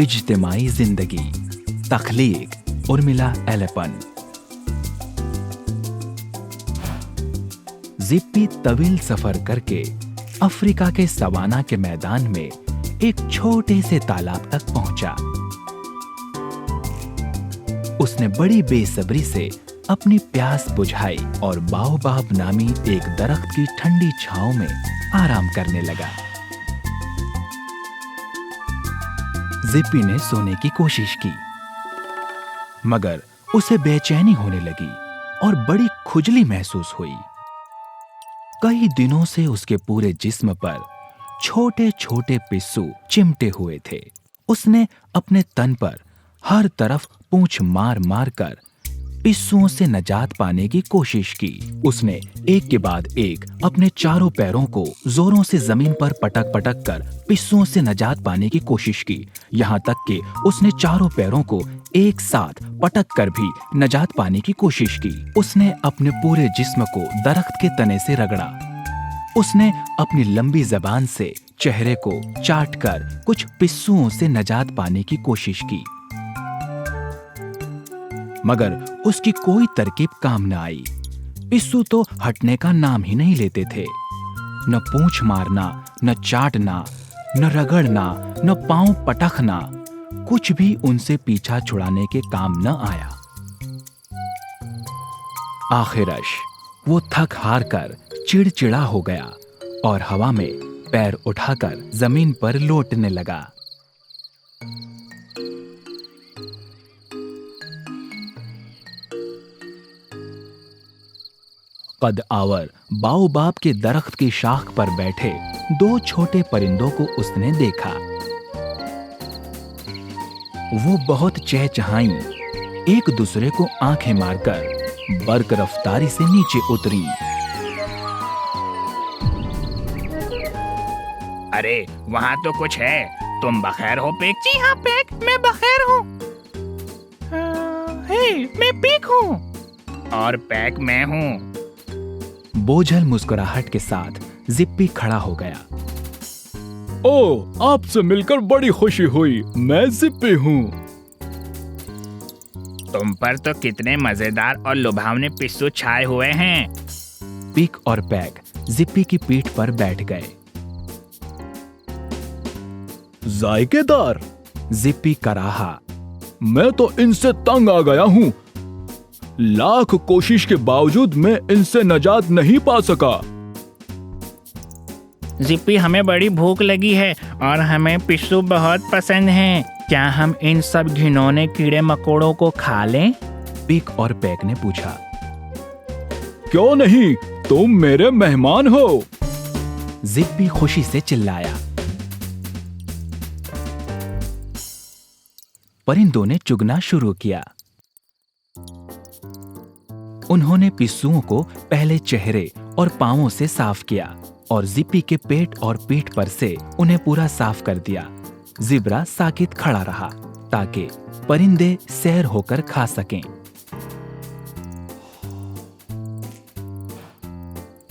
इज्तिमाई जिंदगी, तख्लीक उर्मिला एलेपन। जिप्पी तवील सफर करके अफ्रीका के सवाना के मैदान में एक छोटे से तालाब तक पहुंचा। उसने बड़ी बेसब्री से अपनी प्यास बुझाई और बाओबाब नामी एक दरख्त की ठंडी छांव में आराम करने लगा। जिप्पी ने सोने की कोशिश की, मगर उसे बेचैनी होने लगी और बड़ी खुजली महसूस हुई। कई दिनों से उसके पूरे जिस्म पर छोटे छोटे पिस्सू चिमटे हुए थे। उसने अपने तन पर हर तरफ पूंछ मार मार कर पिस्सुओं से निजात पाने की कोशिश की। उसने एक के बाद एक अपने चारों पैरों को जोरों से जमीन पर पटक पटक कर पिस्सुओं से निजात पाने की कोशिश की, यहाँ तक कि उसने चारों पैरों को एक साथ पटक कर भी निजात पाने की कोशिश की। उसने अपने पूरे जिस्म को दरख्त के तने से रगड़ा। उसने अपनी लंबी जबान से चेहरे को चाटकर कुछ पिस्सुओं से निजात पाने की कोशिश की, मगर उसकी कोई तरकीब काम न आई। पिस्सू तो हटने का नाम ही नहीं लेते थे। न पूंछ मारना, न चाटना, न रगड़ना, न पांव पटकना, कुछ भी उनसे पीछा छुड़ाने के काम न आया। आखिरश वो थक हार कर चिड़चिड़ा हो गया और हवा में पैर उठाकर जमीन पर लौटने लगा। कद आवर बाओबाब के दरख्त की शाख पर बैठे दो छोटे परिंदों को उसने देखा। वो बहुत चहचहाई एक दूसरे को आंखें मारकर बर्क रफ्तारी से नीचे उतरी। अरे वहाँ तो कुछ है। तुम बखैर हो पेक? जी हाँ पेक, मैं बखैर हूँ। मैं पेक हूँ। और पैक मैं हूँ। बोझल मुस्कुराहट के साथ जिप्पी खड़ा हो गया। ओ, आपसे मिलकर बड़ी खुशी हुई। मैं जिप्पी हूँ। तुम पर तो कितने मजेदार और लुभावने पिस्सू छाए हुए हैं। पिक और पैक जिप्पी की पीठ पर बैठ गए। जायकेदार, जिप्पी कराहा। मैं तो इनसे तंग आ गया हूँ। लाख कोशिश के बावजूद मैं इनसे निजात नहीं पा सका। जिप्पी, हमें बड़ी भूख लगी है और हमें पिस्सू बहुत पसंद हैं। क्या हम इन सब घिनौने कीड़े मकोड़ों को खा लें? पिक और पैक ने पूछा। क्यों नहीं, तुम मेरे मेहमान हो। जिप्पी खुशी से चिल्लाया। परिंदों ने चुगना शुरू किया। उन्होंने पिस्सुओं को पहले चेहरे और पांवों से साफ किया और जिप्पी के पेट और पीठ पर से उन्हें पूरा साफ कर दिया। जिब्रा साकित खड़ा रहा ताकि परिंदे सैर होकर खा सकें।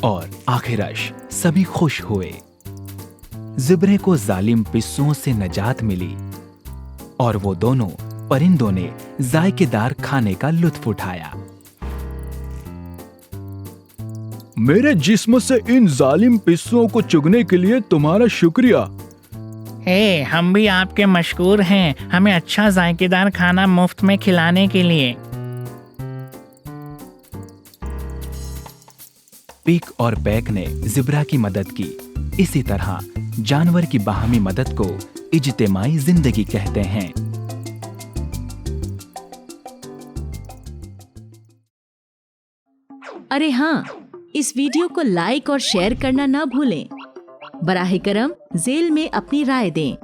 और आखिरश सभी खुश हुए। जिब्रे को जालिम पिस्सुओं से निजात मिली और वो दोनों परिंदों ने जायकेदार खाने का लुत्फ उठाया। मेरे जिस्म से इन जालिम पिस्सुओं को चुगने के लिए तुम्हारा शुक्रिया। हम भी आपके मशकूर हैं, हमें अच्छा जायकेदार खाना मुफ्त में खिलाने के लिए। पिक और पैक ने जिब्रा की मदद की। इसी तरह जानवर की बाहमी मदद को इज्तिमाई जिंदगी कहते हैं। अरे हाँ, इस वीडियो को लाइक और शेयर करना ना भूलें। बराहे करम जेल में अपनी राय दें।